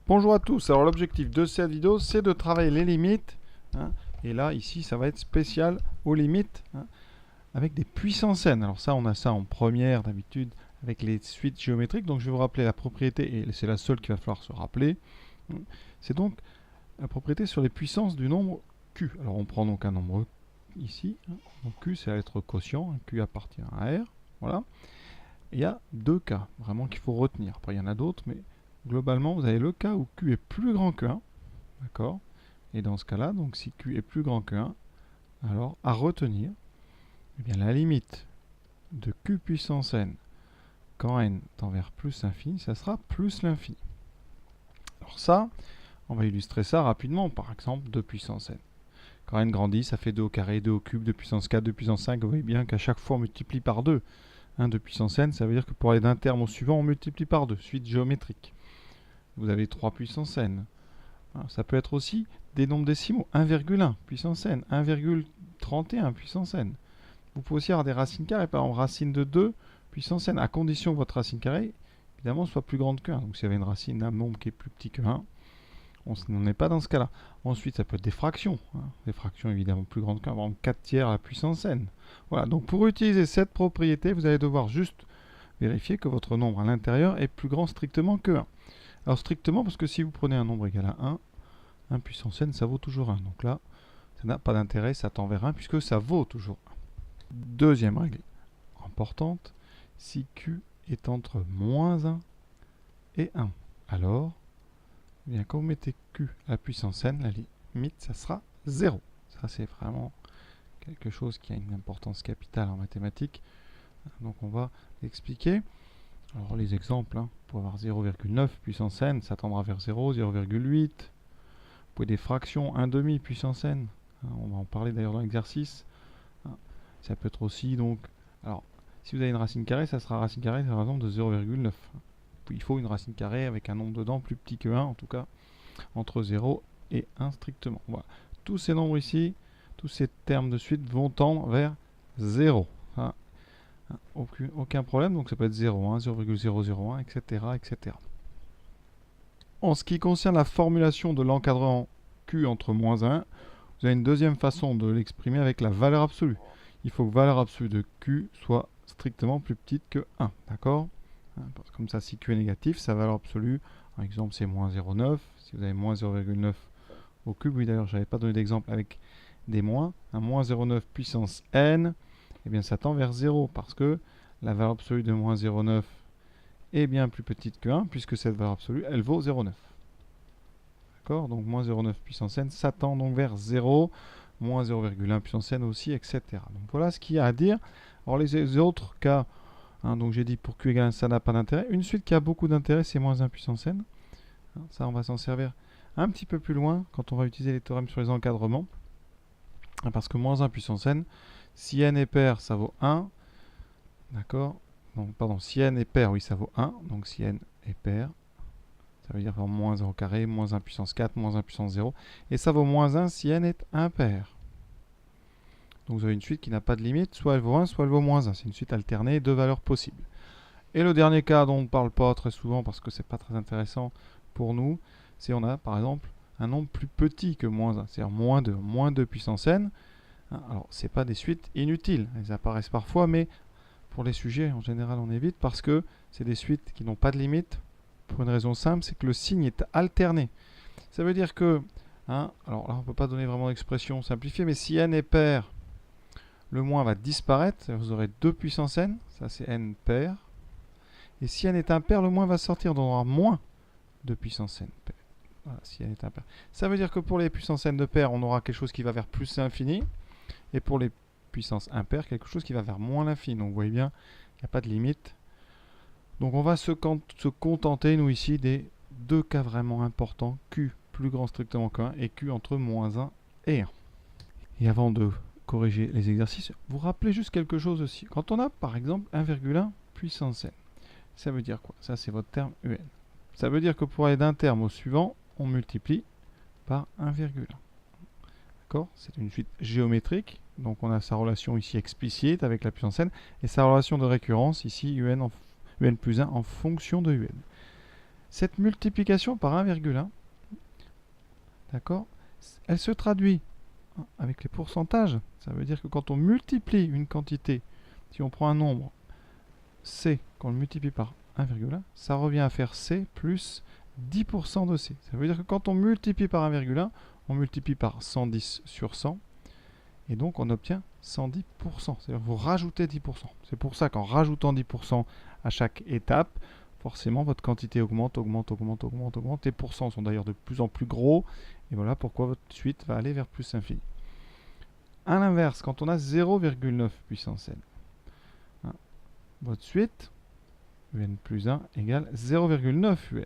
Bonjour à tous, alors l'objectif de cette vidéo c'est de travailler les limites, hein, et là ici ça va être spécial aux limites, hein, avec des puissances n. Alors ça on a ça en première d'habitude avec les suites géométriques, donc je vais vous rappeler la propriété, et c'est la seule qu'il va falloir se rappeler, c'est donc la propriété sur les puissances du nombre q. Alors on prend donc un nombre ici, hein, donc q c'est la lettre quotient, q appartient à r, voilà. Il y a deux cas vraiment qu'il faut retenir, après il y en a d'autres, mais globalement, vous avez le cas où Q est plus grand que 1, d'accord? Et dans ce cas-là, donc si Q est plus grand que 1, alors à retenir, eh bien, la limite de Q puissance n quand n tend vers plus l'infini, ça sera plus l'infini. Alors ça, on va illustrer ça rapidement, par exemple 2 puissance n. Quand n grandit, ça fait 2 au carré, 2 au cube, 2 puissance 4, 2 puissance 5. Vous voyez bien qu'à chaque fois on multiplie par 2. 2 puissance n, ça veut dire que pour aller d'un terme au suivant, on multiplie par 2, suite géométrique. Vous avez 3 puissance n. Ça peut être aussi des nombres décimaux. 1,1 puissance n, 1,31 puissance n. Vous pouvez aussi avoir des racines carrées, par exemple racine de 2 puissance n, à condition que votre racine carrée, évidemment, soit plus grande que 1. Donc si vous avez une racine d'un nombre qui est plus petit que 1, on n'est pas dans ce cas-là. Ensuite, ça peut être des fractions. Des fractions évidemment plus grandes que 1, par exemple 4 tiers à la puissance n. Voilà, donc pour utiliser cette propriété, vous allez devoir juste vérifier que votre nombre à l'intérieur est plus grand strictement que 1. Alors strictement, parce que si vous prenez un nombre égal à 1 puissance n, ça vaut toujours 1. Donc là, ça n'a pas d'intérêt, ça tend vers 1, puisque ça vaut toujours 1. Deuxième règle importante, si q est entre moins 1 et 1, alors, eh bien, quand vous mettez q à la puissance n, la limite, ça sera 0. Ça, c'est vraiment quelque chose qui a une importance capitale en mathématiques. Donc on va l'expliquer. Alors les exemples, pour avoir 0,9 puissance n, ça tendra vers 0, 0,8. Vous pouvez des fractions, 1,5 puissance n. On va en parler d'ailleurs dans l'exercice. Ça peut être aussi donc... Alors, si vous avez une racine carrée, ça sera racine carrée par exemple de 0,9. Il faut une racine carrée avec un nombre dedans plus petit que 1, en tout cas entre 0 et 1 strictement. Voilà. Tous ces nombres ici, tous ces termes de suite vont tendre vers 0. Aucun problème, donc ça peut être 0,1, 0,001, etc., etc. En ce qui concerne la formulation de l'encadrant Q entre moins 1, vous avez une deuxième façon de l'exprimer avec la valeur absolue. Il faut que la valeur absolue de Q soit strictement plus petite que 1, d'accord? Comme ça, si Q est négatif, sa valeur absolue, par exemple, c'est moins 0,9. Si vous avez moins 0,9 au cube, oui d'ailleurs, je n'avais pas donné d'exemple avec des moins, moins 0,9 puissance n, eh bien ça tend vers 0 parce que la valeur absolue de moins 0,9 est bien plus petite que 1 puisque cette valeur absolue, elle vaut 0,9. D'accord? Donc moins 0,9 puissance n, ça tend donc vers 0, moins 0,1 puissance n aussi, etc. Donc voilà ce qu'il y a à dire. Alors les autres cas, donc j'ai dit pour q égale 1, ça n'a pas d'intérêt. Une suite qui a beaucoup d'intérêt, c'est moins 1 puissance n. Ça, on va s'en servir un petit peu plus loin quand on va utiliser les théorèmes sur les encadrements. Parce que moins 1 puissance n, si n est pair, ça vaut 1. D'accord? Donc, pardon, si n est pair, oui, ça vaut 1. Donc, si n est pair, ça veut dire moins 1 au carré, moins 1 puissance 4, moins 1 puissance 0. Et ça vaut moins 1 si n est impair. Donc, vous avez une suite qui n'a pas de limite. Soit elle vaut 1, soit elle vaut moins 1. C'est une suite alternée, deux valeurs possibles. Et le dernier cas dont on ne parle pas très souvent parce que c'est pas très intéressant pour nous, c'est on a, par exemple, un nombre plus petit que moins 1. C'est-à-dire moins 2 puissance n. Alors, ce n'est pas des suites inutiles. Elles apparaissent parfois, mais pour les sujets, en général, on évite parce que c'est des suites qui n'ont pas de limite. Pour une raison simple, c'est que le signe est alterné. Ça veut dire que, alors là, on ne peut pas donner vraiment d'expression simplifiée, mais si n est pair, le moins va disparaître. Vous aurez 2 puissance n, ça c'est n pair. Et si n est impair, le moins va sortir, donc on aura moins 2 puissance n pair. Voilà, si n est impair. Ça veut dire que pour les puissances n de pair, on aura quelque chose qui va vers plus l'infini. Et pour les puissances impaires, quelque chose qui va vers moins l'infini. Donc vous voyez bien, il n'y a pas de limite. Donc on va se contenter, nous ici, des deux cas vraiment importants. Q plus grand strictement que 1 et Q entre moins 1 et 1. Et avant de corriger les exercices, vous rappelez juste quelque chose aussi. Quand on a par exemple 1,1 puissance n, ça veut dire quoi? Ça c'est votre terme un. Ça veut dire que pour aller d'un terme au suivant, on multiplie par 1,1. D'accord? C'est une suite géométrique. Donc on a sa relation ici explicite avec la puissance n et sa relation de récurrence ici un plus 1 en fonction de un. Cette multiplication par 1,1, d'accord, elle se traduit avec les pourcentages. Ça veut dire que quand on multiplie une quantité, si on prend un nombre C, qu'on le multiplie par 1,1, ça revient à faire C plus 10% de C. Ça veut dire que quand on multiplie par 1,1, on multiplie par 110 sur 100, et donc on obtient 110%. C'est-à-dire que vous rajoutez 10%. C'est pour ça qu'en rajoutant 10% à chaque étape, forcément votre quantité augmente, les pourcents sont d'ailleurs de plus en plus gros, et voilà pourquoi votre suite va aller vers plus infini. À l'inverse, quand on a 0,9 puissance n, hein, votre suite, un plus 1 égale 0,9 un.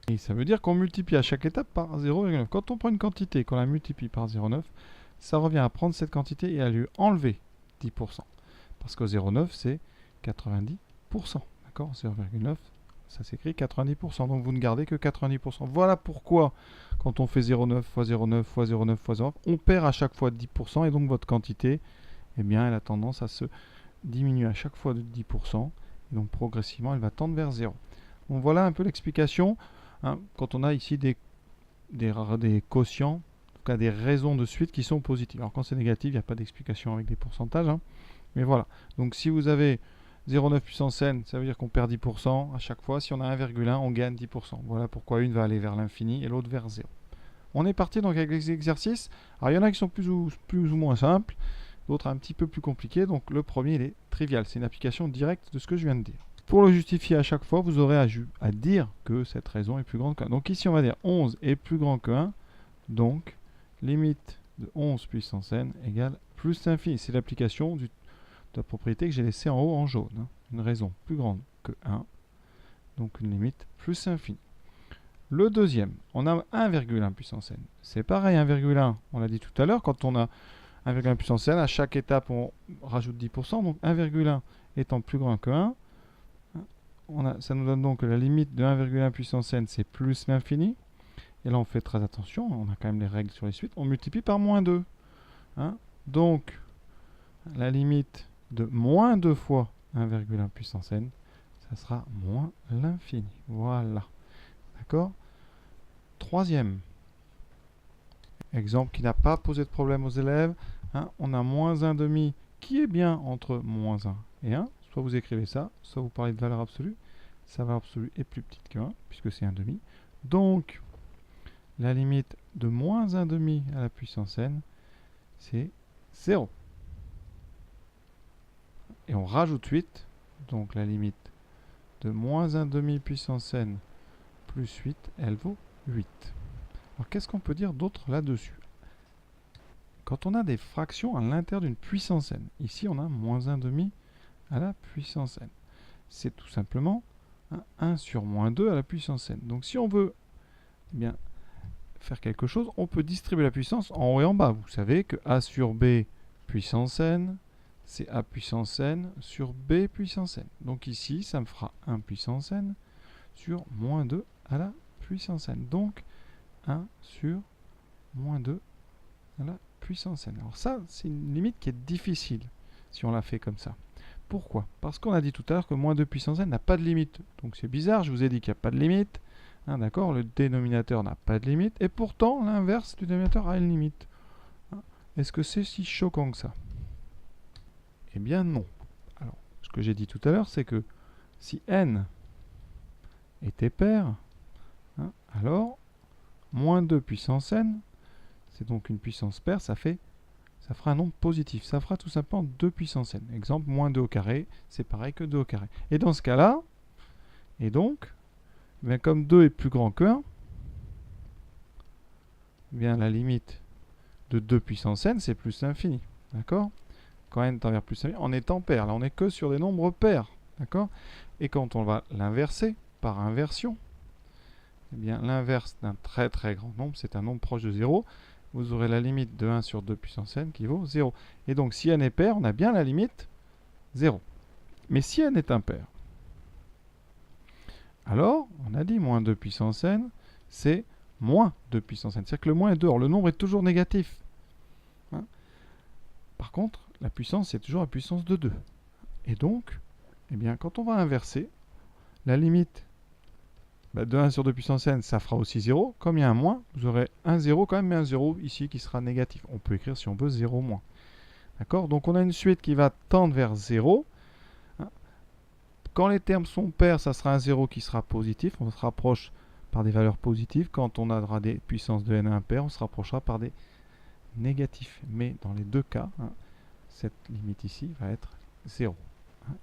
Et ça veut dire qu'on multiplie à chaque étape par 0,9. Quand on prend une quantité et qu'on la multiplie par 0,9, ça revient à prendre cette quantité et à lui enlever 10%. Parce que 0,9 c'est 90%. D'accord, 0,9, ça s'écrit 90%. Donc vous ne gardez que 90%. Voilà pourquoi, quand on fait 0,9 fois 0,9 fois 0,9 fois 0,9, on perd à chaque fois 10%. Et donc votre quantité, eh bien, elle a tendance à se diminuer à chaque fois de 10%. Et donc progressivement, elle va tendre vers 0. Donc voilà un peu l'explication. Hein, quand on a ici des quotients, en tout cas des raisons de suite qui sont positives. Alors quand c'est négatif, il n'y a pas d'explication avec des pourcentages. Hein. Mais voilà. Donc si vous avez 0,9 puissance n, ça veut dire qu'on perd 10% à chaque fois. Si on a 1,1, on gagne 10%. Voilà pourquoi une va aller vers l'infini et l'autre vers 0. On est parti donc avec les exercices. Alors il y en a qui sont plus ou moins simples, d'autres un petit peu plus compliqués. Donc le premier, il est trivial. C'est une application directe de ce que je viens de dire. Pour le justifier à chaque fois, vous aurez à dire que cette raison est plus grande que 1. Donc ici, on va dire 11 est plus grand que 1. Donc, limite de 11 puissance n égale plus l'infini. C'est l'application de la propriété que j'ai laissée en haut en jaune. Hein. Une raison plus grande que 1. Donc une limite plus l'infini. Le deuxième, on a 1,1 puissance n. C'est pareil, 1,1. On l'a dit tout à l'heure, quand on a 1,1 puissance n, à chaque étape, on rajoute 10%. Donc 1,1 étant plus grand que 1, ça nous donne donc que la limite de 1,1 puissance n, c'est plus l'infini. Et là, on fait très attention, on a quand même les règles sur les suites. On multiplie par moins 2. Hein. Donc, la limite de moins 2 fois 1,1 puissance n, ça sera moins l'infini. Voilà. D'accord? Troisième exemple qui n'a pas posé de problème aux élèves. Hein, on a moins 1,5 qui est bien entre moins 1 et 1. Soit vous écrivez ça, soit vous parlez de valeur absolue. Sa valeur absolue est plus petite que 1, puisque c'est 1,5. Donc, la limite de moins 1,5 à la puissance n, c'est 0. Et on rajoute 8. Donc, la limite de moins 1,5 puissance n plus 8, elle vaut 8. Alors, qu'est-ce qu'on peut dire d'autre là-dessus? Quand on a des fractions à l'intérieur d'une puissance n, ici on a moins 1,5 à la puissance n. C'est tout simplement 1 sur moins 2 à la puissance n. Donc si on veut bien faire quelque chose, on peut distribuer la puissance en haut et en bas. Vous savez que a sur b puissance n, c'est a puissance n sur b puissance n. Donc ici, ça me fera 1 puissance n sur moins 2 à la puissance n. Donc 1 sur moins 2 à la puissance n. Alors ça, c'est une limite qui est difficile si on la fait comme ça. Pourquoi? Parce qu'on a dit tout à l'heure que moins 2 puissance n n'a pas de limite. Donc c'est bizarre, je vous ai dit qu'il n'y a pas de limite. Hein, d'accord? Le dénominateur n'a pas de limite. Et pourtant, l'inverse du dénominateur a une limite. Hein, est-ce que c'est si choquant que ça? Eh bien non. Alors, ce que j'ai dit tout à l'heure, c'est que si n était pair, hein, alors moins 2 puissance n, c'est donc une puissance paire, ça fera un nombre positif. Ça fera tout simplement 2 puissance n. Exemple, moins 2 au carré, c'est pareil que 2 au carré. Et dans ce cas-là, et donc, bien comme 2 est plus grand que 1, bien la limite de 2 puissance n, c'est plus l'infini. D'accord? Quand n tend vers plus l'infini, on est en paire. Là, on n'est que sur des nombres pairs. D'accord? Et quand on va l'inverser par inversion, eh bien l'inverse d'un très très grand nombre, c'est un nombre proche de 0. Vous aurez la limite de 1 sur 2 puissance n qui vaut 0. Et donc, si n est pair, on a bien la limite 0. Mais si n est impair, alors, on a dit moins 2 puissance n, c'est moins 2 puissance n. C'est-à-dire que le moins est dehors. Le nombre est toujours négatif. Hein? Par contre, la puissance, c'est toujours la puissance de 2. Et donc, eh bien, quand on va inverser, la limite de 1 sur 2 puissance n, ça fera aussi 0. Comme il y a un moins, vous aurez un 0 quand même, mais un 0 ici qui sera négatif. On peut écrire si on veut 0 moins. D'accord? Donc on a une suite qui va tendre vers 0. Quand les termes sont pairs, ça sera un 0 qui sera positif. On se rapproche par des valeurs positives. Quand on aura des puissances de n impaires, on se rapprochera par des négatifs. Mais dans les deux cas, cette limite ici va être 0.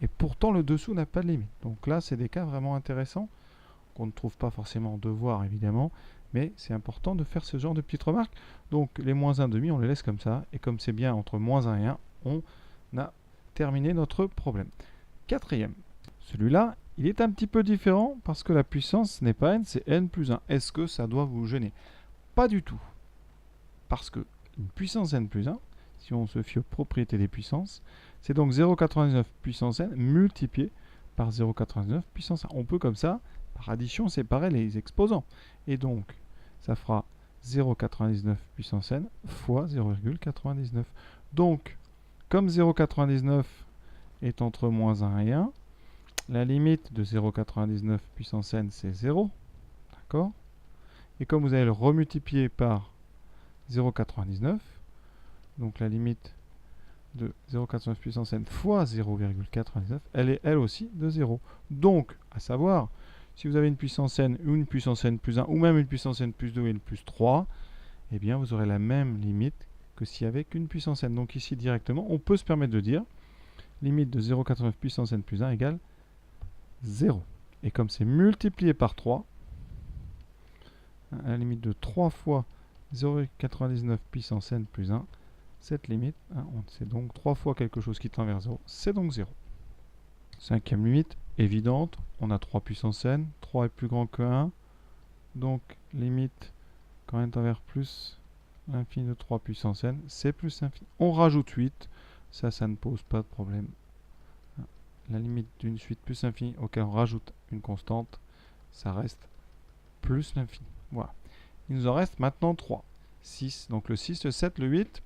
Et pourtant, le dessous n'a pas de limite. Donc là, c'est des cas vraiment intéressants qu'on ne trouve pas forcément en devoir, évidemment. Mais c'est important de faire ce genre de petites remarques. Donc les moins 1,5, on les laisse comme ça. Et comme c'est bien entre moins 1 et 1, on a terminé notre problème. Quatrième. Celui-là, il est un petit peu différent parce que la puissance n'est pas n, c'est n plus 1. Est-ce que ça doit vous gêner? Pas du tout. Parce que une puissance n plus 1, si on se fie aux propriétés des puissances, c'est donc 0,99 puissance n multiplié par 0,99 puissance 1. On peut comme ça, par addition, séparer les exposants. Et donc, ça fera 0,99 puissance n fois 0,99. Donc, comme 0,99 est entre moins 1 et 1, la limite de 0,99 puissance n, c'est 0. D'accord? Et comme vous allez le remultiplier par 0,99, donc la limite de 0,99 puissance n fois 0,99, elle est elle aussi de 0. Donc, à savoir, si vous avez une puissance n ou une puissance n plus 1, ou même une puissance n plus 2 ou n plus 3, eh bien vous aurez la même limite que si avec une puissance n. Donc ici, directement, on peut se permettre de dire limite de 0,89 puissance n plus 1 égale 0. Et comme c'est multiplié par 3, à la limite de 3 fois 0,99 puissance n plus 1, cette limite, c'est donc 3 fois quelque chose qui tend vers 0, c'est donc 0. Cinquième limite, évidente, on a 3 puissance n, 3 est plus grand que 1, donc limite quand n tend vers plus l'infini de 3 puissance n, c'est plus l'infini. On rajoute 8, ça ne pose pas de problème. La limite d'une suite plus l'infini auquel on rajoute une constante, ça reste plus l'infini. Voilà. Il nous en reste maintenant 3. 6, donc le 6, le 7, le 8.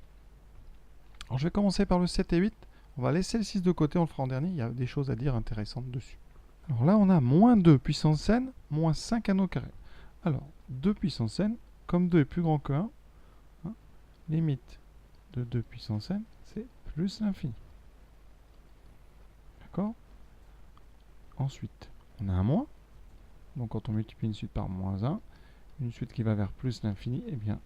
Alors je vais commencer par le 7 et 8. On va laisser le 6 de côté, on le fera en dernier. Il y a des choses à dire intéressantes dessus. Alors là, on a moins 2 puissance n, moins 5 n au carré. Alors, 2 puissance n, comme 2 est plus grand que 1, limite de 2 puissance n, c'est plus l'infini. D'accord? Ensuite, on a un moins. Donc quand on multiplie une suite par moins 1, une suite qui va vers plus l'infini, eh bien,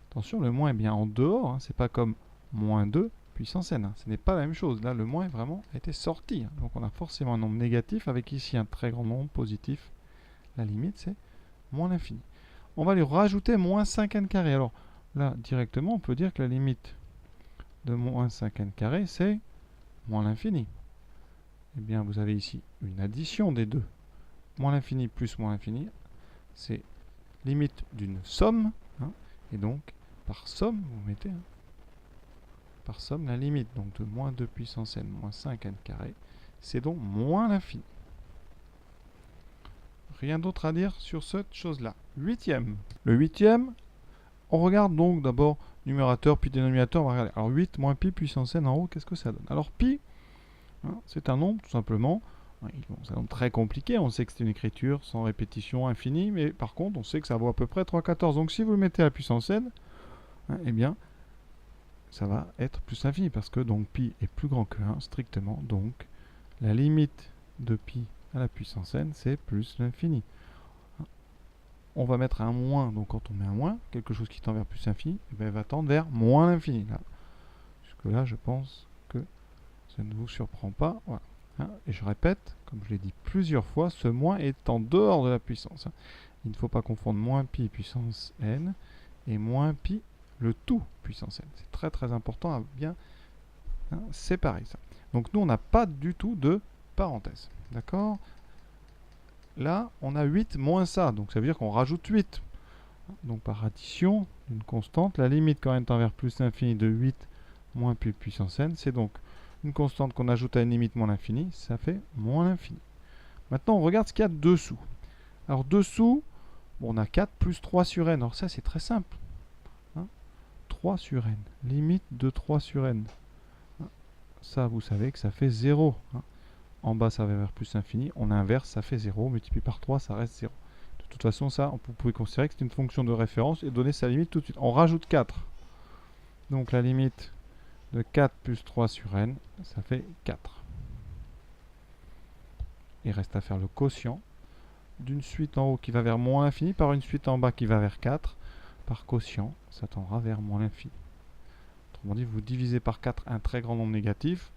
attention, le moins est bien en dehors. C'est pas comme moins 2 puissance n. Ce n'est pas la même chose. Là, le moins est vraiment été sorti. Donc on a forcément un nombre négatif avec ici un très grand nombre positif. La limite, c'est moins l'infini. On va lui rajouter moins 5n carré. Alors là, directement, on peut dire que la limite de moins 5n carré, c'est moins l'infini. Eh bien, vous avez ici une addition des deux. Moins l'infini plus moins l'infini, c'est limite d'une somme. Et donc, par somme, vous mettez par somme la limite donc de moins 2 puissance n moins 5n carré. C'est donc moins l'infini. Rien d'autre à dire sur cette chose-là. Huitième. Le huitième, on regarde donc d'abord numérateur puis dénominateur. On va regarder. Alors 8 moins pi puissance n en haut, qu'est-ce que ça donne? Alors pi, c'est un nombre tout simplement. C'est un nombre très compliqué. On sait que c'est une écriture sans répétition infinie, mais par contre, on sait que ça vaut à peu près 3,14. Donc si vous le mettez à la puissance n, eh bien, ça va être plus infini parce que donc pi est plus grand que 1 strictement. Donc la limite de pi à la puissance n, c'est plus l'infini. On va mettre un moins, donc quand on met un moins, quelque chose qui tend vers plus l'infini, eh va tendre vers moins l'infini. Jusque là, je pense que ça ne vous surprend pas. Voilà. Et je répète, comme je l'ai dit plusieurs fois, ce moins est en dehors de la puissance. Il ne faut pas confondre moins pi puissance n et moins pi le tout puissance n. C'est très très important à bien séparer ça. Donc nous, on n'a pas du tout de parenthèse. D'accord? Là, on a 8 moins ça, donc ça veut dire qu'on rajoute 8. Donc par addition d'une constante, la limite quand n tend vers plus l'infini de 8 moins pi puissance n, c'est donc une constante qu'on ajoute à une limite moins l'infini, ça fait moins l'infini. Maintenant, on regarde ce qu'il y a dessous. Alors dessous, on a 4 plus 3 sur n. Alors ça, c'est très simple. 3 sur n. Limite de 3 sur n. Ça, vous savez que ça fait 0. En bas, ça va vers plus l'infini. On inverse, ça fait 0. Multiplié par 3, ça reste 0. toute façon, ça, vous pouvez considérer que c'est une fonction de référence et donner sa limite tout de suite. On rajoute 4. Donc la limite de 4 plus 3 sur n, ça fait 4. Il reste à faire le quotient d'une suite en haut qui va vers moins l'infini par une suite en bas qui va vers 4. Par quotient, ça tendra vers moins l'infini. Autrement dit, vous divisez par 4 un très grand nombre négatif.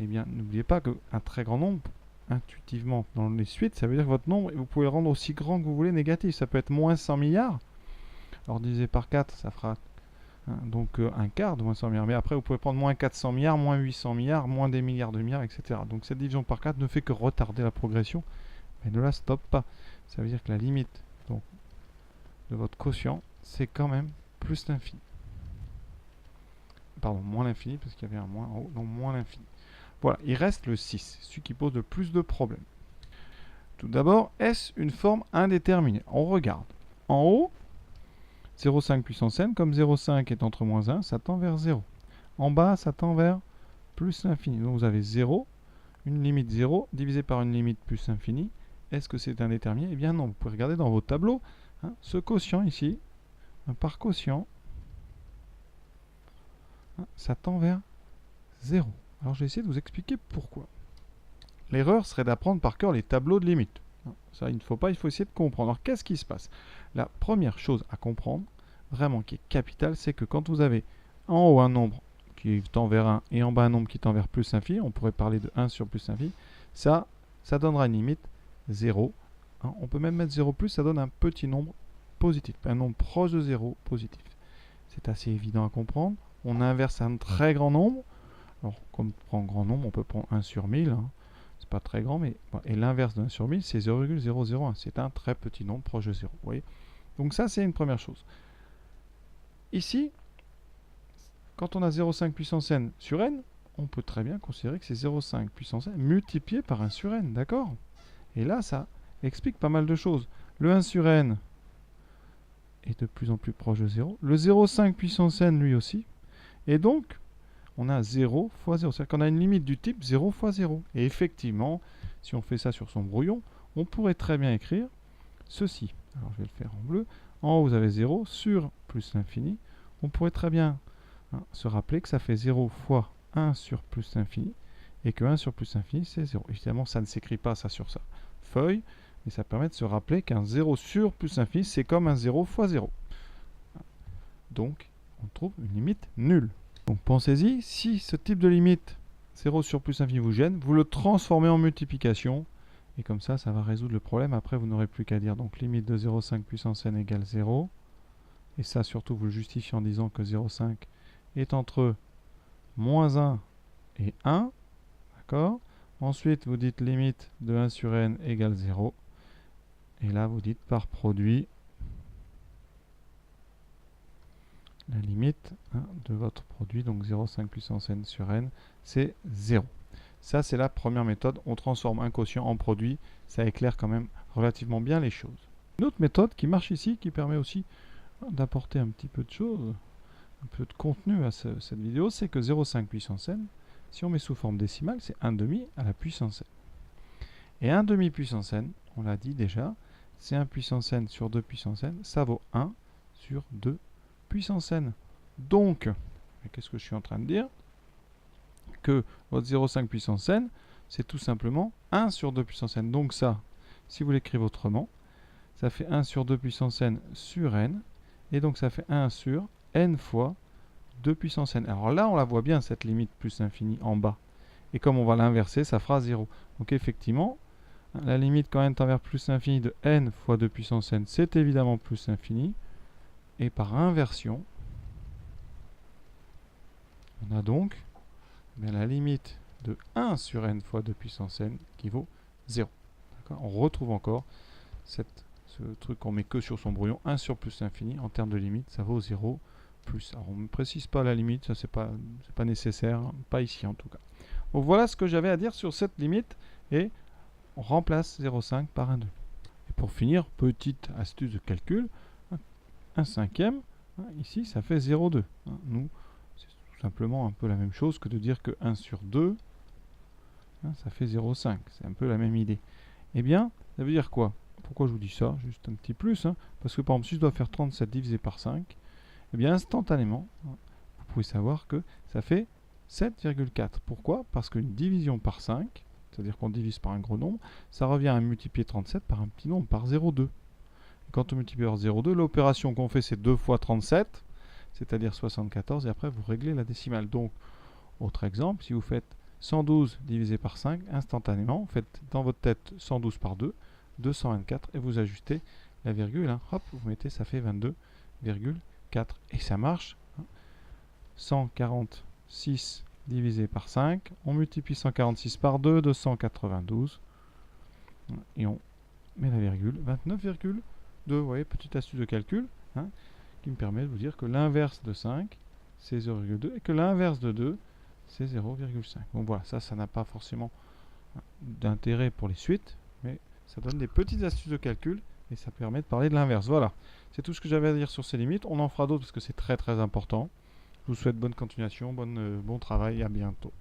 Eh bien, n'oubliez pas qu'un très grand nombre, intuitivement, dans les suites, ça veut dire que votre nombre, vous pouvez le rendre aussi grand que vous voulez négatif. Ça peut être moins 100 milliards. Alors, divisé par 4, ça fera donc un quart de moins 100 milliards. Mais après, vous pouvez prendre moins 400 milliards, moins 800 milliards, moins des milliards de milliards, etc. Donc, cette division par 4 ne fait que retarder la progression, mais ne la stoppe pas. Ça veut dire que la limite donc, de votre quotient, c'est quand même plus l'infini. Pardon, moins l'infini, parce qu'il y avait un moins en haut, donc moins l'infini. Voilà, il reste le 6, celui qui pose le plus de problèmes. Tout d'abord, est-ce une forme indéterminée? On regarde. En haut, 0,5 puissance n, comme 0,5 est entre moins 1, ça tend vers 0. En bas, ça tend vers plus l'infini. Donc vous avez 0, une limite 0, divisé par une limite plus l'infini. Est-ce que c'est indéterminé? Eh bien non, vous pouvez regarder dans vos tableaux. Ce quotient ici, par quotient, ça tend vers 0. Alors je vais essayer de vous expliquer pourquoi. L'erreur serait d'apprendre par cœur les tableaux de limite. Ça, il ne faut pas, il faut essayer de comprendre. Alors qu'est-ce qui se passe? La première chose à comprendre, vraiment qui est capitale, c'est que quand vous avez en haut un nombre qui tend vers 1 et en bas un nombre qui tend vers plus l'infini, on pourrait parler de 1 sur plus l'infini, ça donnera une limite 0. On peut même mettre 0 plus, ça donne un petit nombre positif, un nombre proche de 0 positif. C'est assez évident à comprendre. On inverse un très grand nombre. Alors, comme on prend grand nombre, on peut prendre 1 sur 1000. C'est pas très grand, mais et l'inverse de 1 sur 1000, c'est 0,001. C'est un très petit nombre proche de 0. Vous voyez? Donc ça, c'est une première chose. Ici, quand on a 0,5 puissance n sur n, on peut très bien considérer que c'est 0,5 puissance n multiplié par 1 sur n. D'accord? Et là, ça explique pas mal de choses. Le 1 sur n est de plus en plus proche de 0. Le 0,5 puissance n, lui aussi. Et donc, on a 0 fois 0. C'est-à-dire qu'on a une limite du type 0 fois 0. Et effectivement, si on fait ça sur son brouillon, on pourrait très bien écrire ceci. Alors, je vais le faire en bleu. En haut, vous avez 0 sur plus l'infini. On pourrait très bien se rappeler que ça fait 0 fois 1 sur plus l'infini. Et que 1 sur plus l'infini, c'est 0. Évidemment, ça ne s'écrit pas ça sur sa feuille. Mais ça permet de se rappeler qu'un 0 sur plus l'infini, c'est comme un 0 fois 0. Donc, on trouve une limite nulle. Donc pensez-y, si ce type de limite 0 sur plus l'infini vous gêne, vous le transformez en multiplication. Et comme ça, ça va résoudre le problème. Après, vous n'aurez plus qu'à dire donc limite de 0,5 puissance n égale 0. Et ça, surtout, vous le justifiez en disant que 0,5 est entre moins 1 et 1. D'accord? Ensuite, vous dites limite de 1 sur n égale 0. Et là, vous dites par produit la limite de votre produit, donc 0,5 puissance n sur n, c'est 0. Ça, c'est la première méthode. On transforme un quotient en produit. Ça éclaire quand même relativement bien les choses. Une autre méthode qui marche ici, qui permet aussi d'apporter un petit peu de choses, un peu de contenu à cette vidéo, c'est que 0,5 puissance n, si on met sous forme décimale, c'est 1,5 à la puissance n. Et 1,5 puissance n, on l'a dit déjà, c'est 1 puissance n sur 2 puissance n, ça vaut 1 sur 2 puissance n. Donc, qu'est-ce que je suis en train de dire? Que votre 0,5 puissance n, c'est tout simplement 1 sur 2 puissance n. Donc ça, si vous l'écrivez autrement, ça fait 1 sur 2 puissance n sur n, et donc ça fait 1 sur n fois 2 puissance n. Alors là, on la voit bien, cette limite plus l'infini en bas. Et comme on va l'inverser, ça fera 0. Donc effectivement, la limite quand n tend vers plus l'infini de n fois 2 puissance n, c'est évidemment plus l'infini. Et par inversion, on a donc la limite de 1 sur n fois 2 puissance n qui vaut 0. On retrouve encore ce truc qu'on met que sur son brouillon, 1 sur plus l'infini, en termes de limite, ça vaut 0 plus. Alors on ne précise pas la limite, ça c'est pas nécessaire, pas ici en tout cas. Donc voilà ce que j'avais à dire sur cette limite, et on remplace 0,5 par 1,2. Et pour finir, petite astuce de calcul, 1 cinquième, ici ça fait 0,2. Nous, c'est tout simplement un peu la même chose que de dire que 1 sur 2, ça fait 0,5. C'est un peu la même idée. Eh bien, ça veut dire quoi? Pourquoi je vous dis ça? Juste un petit plus, hein, parce que par exemple, si je dois faire 37 divisé par 5, eh bien instantanément, vous pouvez savoir que ça fait 7,4. Pourquoi? Parce qu'une division par 5, c'est-à-dire qu'on divise par un gros nombre, ça revient à multiplier 37 par un petit nombre, par 0,2. Et quand on multiplie par 0,2, l'opération qu'on fait, c'est 2 fois 37, c'est-à-dire 74, et après vous réglez la décimale. Donc, autre exemple, si vous faites 112 divisé par 5, instantanément, vous faites dans votre tête 112 par 2, 224, et vous ajustez la virgule, hein, hop, vous mettez, ça fait 22,4. Et ça marche. 146 divisé par 5, on multiplie 146 par 2, 292, et on met la virgule, 29,2. Vous voyez, petite astuce de calcul, hein, qui me permet de vous dire que l'inverse de 5, c'est 0,2, et que l'inverse de 2, c'est 0,5. Donc voilà, ça n'a pas forcément d'intérêt pour les suites, mais ça donne des petites astuces de calcul, et ça permet de parler de l'inverse. Voilà, c'est tout ce que j'avais à dire sur ces limites. On en fera d'autres parce que c'est très très important. Je vous souhaite bonne continuation, bon travail et à bientôt.